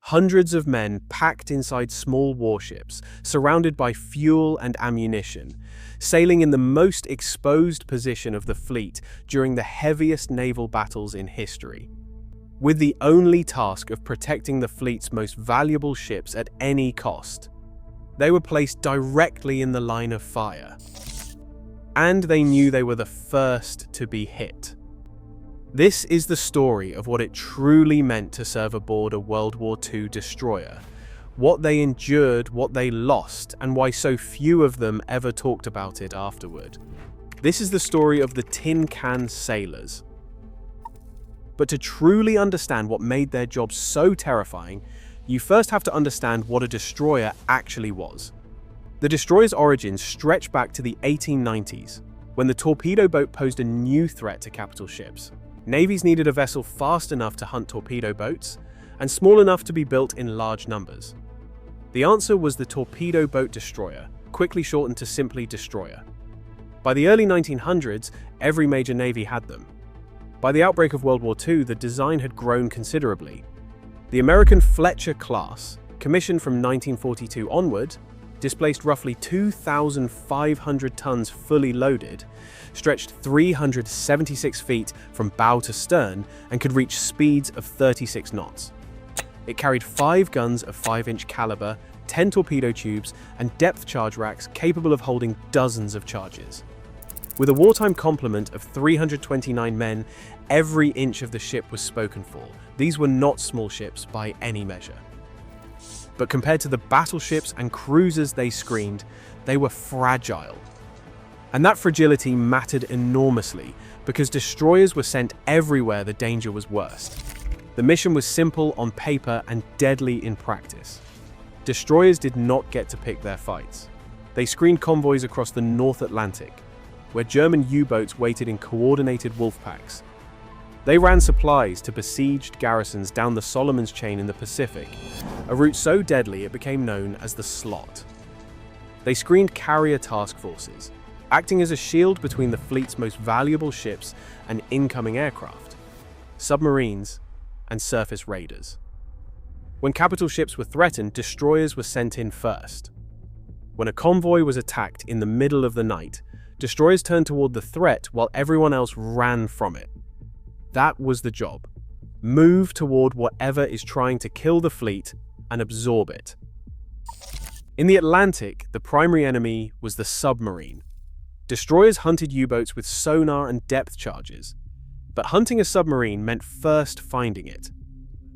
Hundreds of men packed inside small warships, surrounded by fuel and ammunition, sailing in the most exposed position of the fleet during the heaviest naval battles in history, with the only task of protecting the fleet's most valuable ships at any cost. They were placed directly in the line of fire, and they knew they were the first to be hit. This is the story of what it truly meant to serve aboard a World War II destroyer, what they endured, what they lost, and why so few of them ever talked about it afterward. This is the story of the Tin Can Sailors. But to truly understand what made their job so terrifying, you first have to understand what a destroyer actually was. The destroyer's origins stretch back to the 1890s, when the torpedo boat posed a new threat to capital ships. Navies needed a vessel fast enough to hunt torpedo boats and small enough to be built in large numbers. The answer was the torpedo boat destroyer, quickly shortened to simply destroyer. By the early 1900s, every major navy had them. By the outbreak of World War II, the design had grown considerably. The American Fletcher class, commissioned from 1942 onward, displaced roughly 2,500 tons fully loaded, stretched 376 feet from bow to stern, and could reach speeds of 36 knots. It carried 5 guns of 5-inch caliber, 10 torpedo tubes, and depth charge racks capable of holding dozens of charges. With a wartime complement of 329 men, every inch of the ship was spoken for. These were not small ships by any measure. But compared to the battleships and cruisers they screened, they were fragile. And that fragility mattered enormously because destroyers were sent everywhere the danger was worst. The mission was simple on paper and deadly in practice. Destroyers did not get to pick their fights. They screened convoys across the North Atlantic, where German U-boats waited in coordinated wolf packs. They ran supplies to besieged garrisons down the Solomon's Chain in the Pacific, a route so deadly it became known as the Slot. They screened carrier task forces, acting as a shield between the fleet's most valuable ships and incoming aircraft, submarines, and surface raiders. When capital ships were threatened, destroyers were sent in first. When a convoy was attacked in the middle of the night, destroyers turned toward the threat while everyone else ran from it. That was the job. Move toward whatever is trying to kill the fleet and absorb it. In the Atlantic, the primary enemy was the submarine. Destroyers hunted U-boats with sonar and depth charges. But hunting a submarine meant first finding it.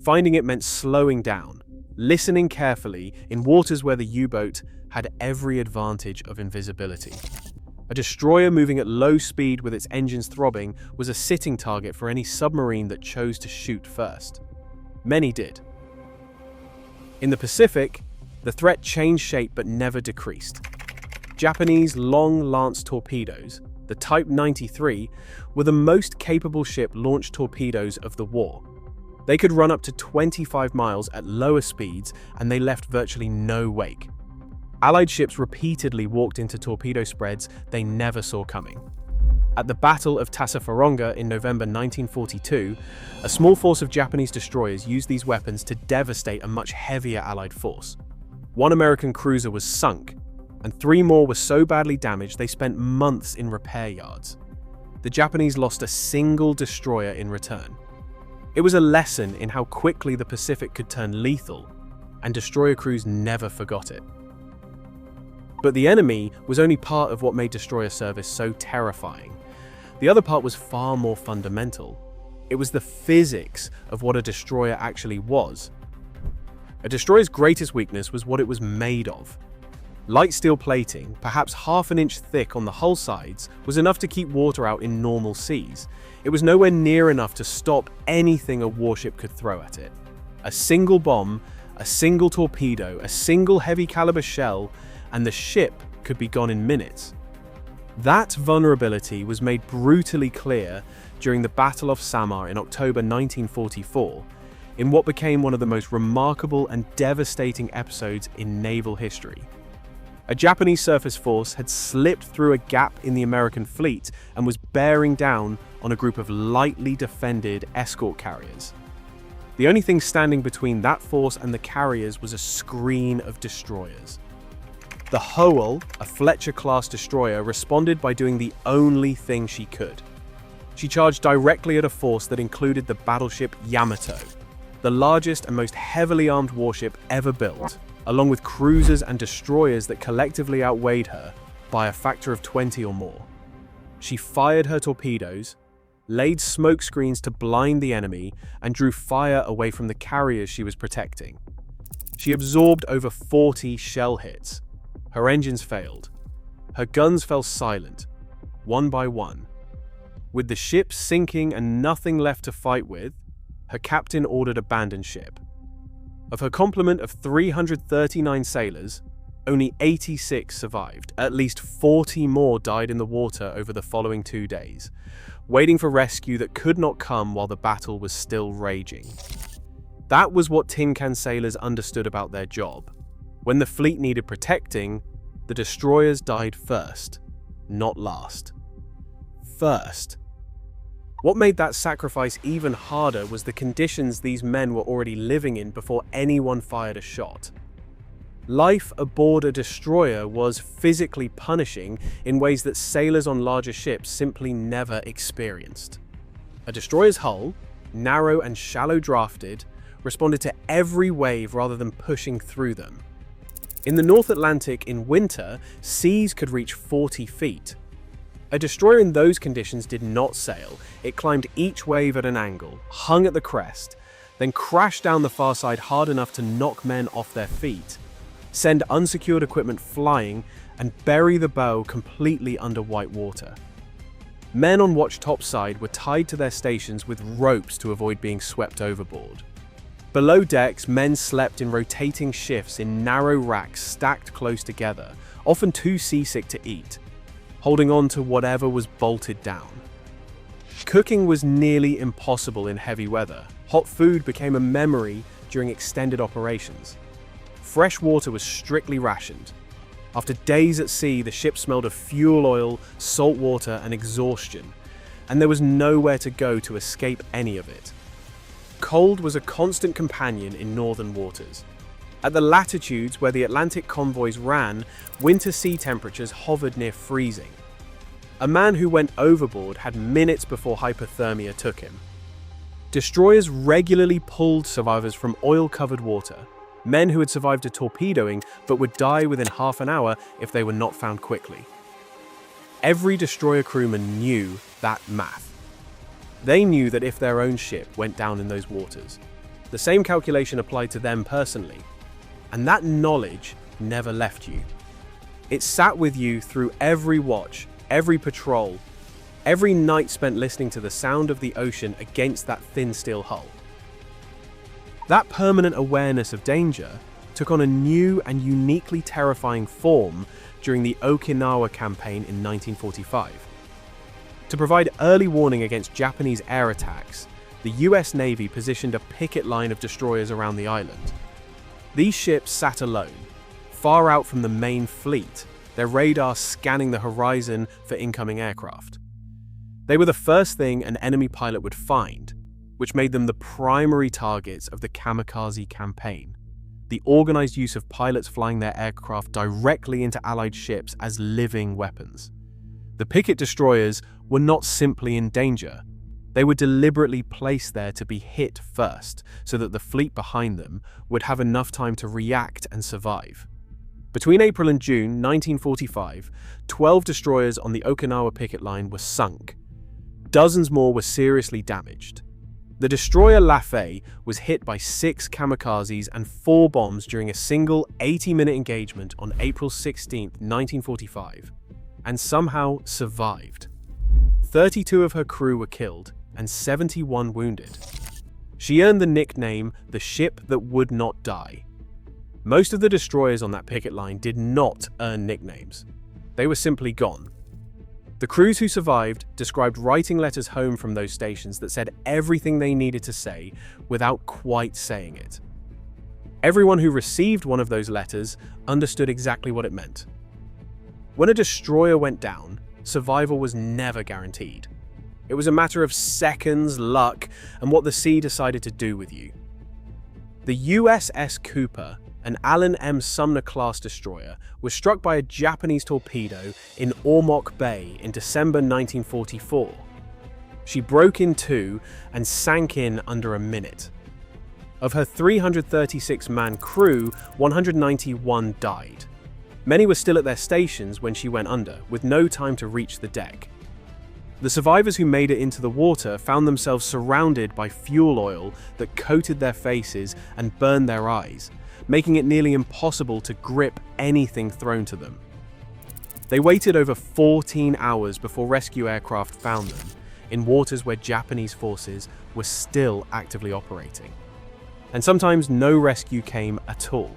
Finding it meant slowing down, listening carefully in waters where the U-boat had every advantage of invisibility. A destroyer moving at low speed with its engines throbbing was a sitting target for any submarine that chose to shoot first. Many did. In the Pacific, the threat changed shape but never decreased. Japanese long lance torpedoes, the Type 93, were the most capable ship launched torpedoes of the war. They could run up to 25 miles at lower speeds, and they left virtually no wake. Allied ships repeatedly walked into torpedo spreads they never saw coming. At the Battle of Tassafaronga in November 1942, a small force of Japanese destroyers used these weapons to devastate a much heavier Allied force. 1 American cruiser was sunk, and 3 more were so badly damaged they spent months in repair yards. The Japanese lost a single destroyer in return. It was a lesson in how quickly the Pacific could turn lethal, and destroyer crews never forgot it. But the enemy was only part of what made destroyer service so terrifying. The other part was far more fundamental. It was the physics of what a destroyer actually was. A destroyer's greatest weakness was what it was made of. Light steel plating, perhaps half an inch thick on the hull sides, was enough to keep water out in normal seas. It was nowhere near enough to stop anything a warship could throw at it. A single bomb, a single torpedo, a single heavy caliber shell, and the ship could be gone in minutes. That vulnerability was made brutally clear during the Battle of Samar in October 1944, in what became one of the most remarkable and devastating episodes in naval history. A Japanese surface force had slipped through a gap in the American fleet and was bearing down on a group of lightly defended escort carriers. The only thing standing between that force and the carriers was a screen of destroyers. The Hoel, a Fletcher-class destroyer, responded by doing the only thing she could. She charged directly at a force that included the battleship Yamato, the largest and most heavily armed warship ever built, along with cruisers and destroyers that collectively outweighed her by a factor of 20 or more. She fired her torpedoes, laid smoke screens to blind the enemy, and drew fire away from the carriers she was protecting. She absorbed over 40 shell hits. Her engines failed. Her guns fell silent, one by one. With the ship sinking and nothing left to fight with, her captain ordered abandon ship. Of her complement of 339 sailors, only 86 survived. At least 40 more died in the water over the following 2 days, waiting for rescue that could not come while the battle was still raging. That was what tin can sailors understood about their job. When the fleet needed protecting, the destroyers died first, not last. First. What made that sacrifice even harder was the conditions these men were already living in before anyone fired a shot. Life aboard a destroyer was physically punishing in ways that sailors on larger ships simply never experienced. A destroyer's hull, narrow and shallow drafted, responded to every wave rather than pushing through them. In the North Atlantic in winter, seas could reach 40 feet. A destroyer in those conditions did not sail. It climbed each wave at an angle, hung at the crest, then crashed down the far side hard enough to knock men off their feet, send unsecured equipment flying, and bury the bow completely under white water. Men on watch topside were tied to their stations with ropes to avoid being swept overboard. Below decks, men slept in rotating shifts in narrow racks stacked close together, often too seasick to eat, holding on to whatever was bolted down. Cooking was nearly impossible in heavy weather. Hot food became a memory during extended operations. Fresh water was strictly rationed. After days at sea, the ship smelled of fuel oil, salt water, and exhaustion, and there was nowhere to go to escape any of it. Cold was a constant companion in northern waters. At the latitudes where the Atlantic convoys ran, winter sea temperatures hovered near freezing. A man who went overboard had minutes before hypothermia took him. Destroyers regularly pulled survivors from oil-covered water, men who had survived a torpedoing but would die within half an hour if they were not found quickly. Every destroyer crewman knew that math. They knew that if their own ship went down in those waters, the same calculation applied to them personally, and that knowledge never left you. It sat with you through every watch, every patrol, every night spent listening to the sound of the ocean against that thin steel hull. That permanent awareness of danger took on a new and uniquely terrifying form during the Okinawa campaign in 1945. To provide early warning against Japanese air attacks, the US Navy positioned a picket line of destroyers around the island. These ships sat alone, far out from the main fleet, their radar scanning the horizon for incoming aircraft. They were the first thing an enemy pilot would find, which made them the primary targets of the kamikaze campaign, the organized use of pilots flying their aircraft directly into Allied ships as living weapons. The picket destroyers were not simply in danger. They were deliberately placed there to be hit first, so that the fleet behind them would have enough time to react and survive. Between April and June 1945, 12 destroyers on the Okinawa picket line were sunk. Dozens more were seriously damaged. The destroyer Lafay was hit by 6 kamikazes and 4 bombs during a single 80-minute engagement on April 16, 1945, and somehow survived. 32 of her crew were killed and 71 wounded. She earned the nickname the ship that would not die. Most of the destroyers on that picket line did not earn nicknames. They were simply gone. The crews who survived described writing letters home from those stations that said everything they needed to say without quite saying it. Everyone who received one of those letters understood exactly what it meant. When a destroyer went down, survival was never guaranteed. It was a matter of seconds, luck, and what the sea decided to do with you. The USS Cooper, an Allen M. Sumner-class destroyer, was struck by a Japanese torpedo in Ormoc Bay in December 1944. She broke in two and sank in under a minute. Of her 336-man crew, 191 died. Many were still at their stations when she went under, with no time to reach the deck. The survivors who made it into the water found themselves surrounded by fuel oil that coated their faces and burned their eyes, making it nearly impossible to grip anything thrown to them. They waited over 14 hours before rescue aircraft found them, in waters where Japanese forces were still actively operating. And sometimes no rescue came at all.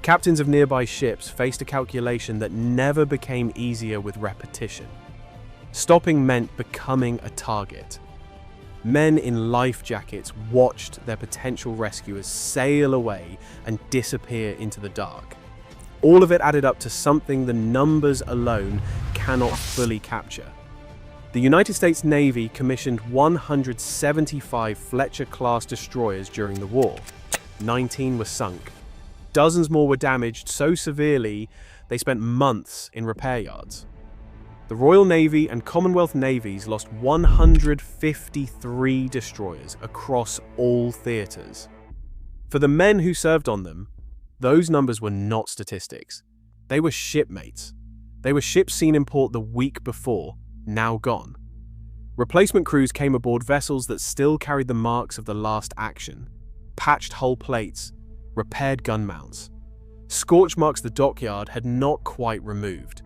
Captains of nearby ships faced a calculation that never became easier with repetition. Stopping meant becoming a target. Men in life jackets watched their potential rescuers sail away and disappear into the dark. All of it added up to something the numbers alone cannot fully capture. The United States Navy commissioned 175 Fletcher-class destroyers during the war. 19 were sunk. Dozens more were damaged so severely they spent months in repair yards. The Royal Navy and Commonwealth Navies lost 153 destroyers across all theatres. For the men who served on them, those numbers were not statistics. They were shipmates. They were ships seen in port the week before, now gone. Replacement crews came aboard vessels that still carried the marks of the last action. Patched hull plates, repaired gun mounts. Scorch marks the dockyard had not quite removed.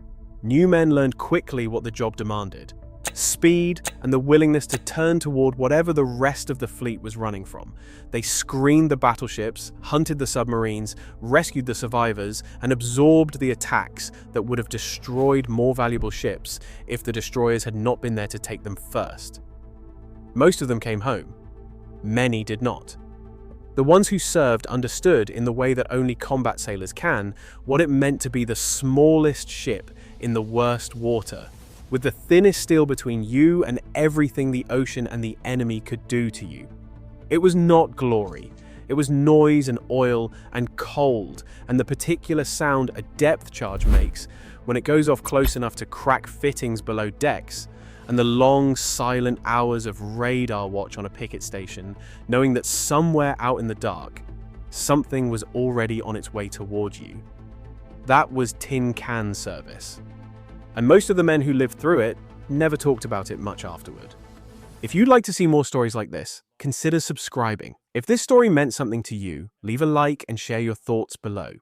New men learned quickly what the job demanded: speed and the willingness to turn toward whatever the rest of the fleet was running from. They screened the battleships, hunted the submarines, rescued the survivors, and absorbed the attacks that would have destroyed more valuable ships if the destroyers had not been there to take them first. Most of them came home. Many did not. The ones who served understood, in the way that only combat sailors can, what it meant to be the smallest ship in the worst water, with the thinnest steel between you and everything the ocean and the enemy could do to you. It was not glory. It was noise and oil and cold and the particular sound a depth charge makes when it goes off close enough to crack fittings below decks, and the long, silent hours of radar watch on a picket station, knowing that somewhere out in the dark, something was already on its way toward you. That was tin can service. And most of the men who lived through it never talked about it much afterward. If you'd like to see more stories like this, consider subscribing. If this story meant something to you, leave a like and share your thoughts below.